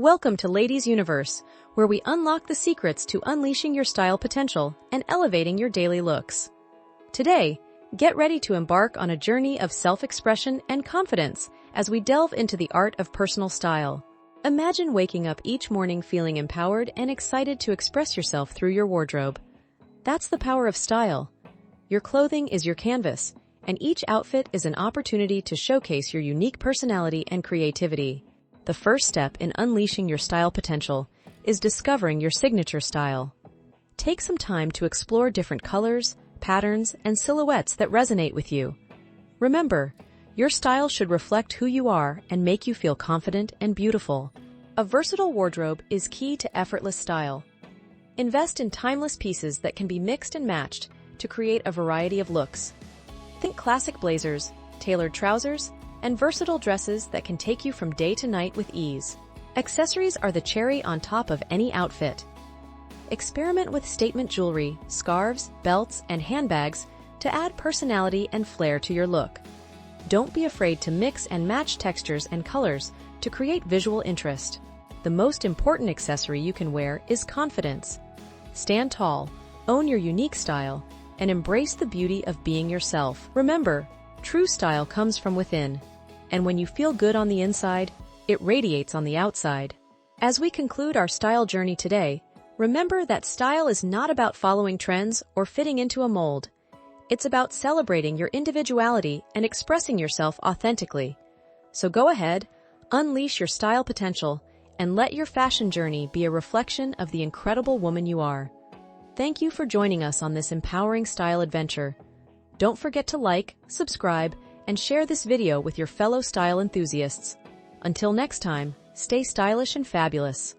Welcome to Ladies Universe, where we unlock the secrets to unleashing your style potential and elevating your daily looks. Today, get ready to embark on a journey of self-expression and confidence as we delve into the art of personal style. Imagine waking up each morning feeling empowered and excited to express yourself through your wardrobe. That's the power of style. Your clothing is your canvas, and each outfit is an opportunity to showcase your unique personality and creativity. The first step in unleashing your style potential is discovering your signature style. Take some time to explore different colors, patterns, and silhouettes that resonate with you. Remember, your style should reflect who you are and make you feel confident and beautiful. A versatile wardrobe is key to effortless style. Invest in timeless pieces that can be mixed and matched to create a variety of looks. Think classic blazers, tailored trousers, and versatile dresses that can take you from day to night with ease. Accessories are the cherry on top of any outfit. Experiment with statement jewelry, scarves, belts, and handbags to add personality and flair to your look. Don't be afraid to mix and match textures and colors to create visual interest. The most important accessory you can wear is confidence. Stand tall, own your unique style, and embrace the beauty of being yourself. Remember, true style comes from within, and when you feel good on the inside, it radiates on the outside. As we conclude our style journey today, remember that style is not about following trends or fitting into a mold. It's about celebrating your individuality and expressing yourself authentically. So go ahead, unleash your style potential, and let your fashion journey be a reflection of the incredible woman you are. Thank you for joining us on this empowering style adventure. Don't forget to like, subscribe, and share this video with your fellow style enthusiasts. Until next time, stay stylish and fabulous.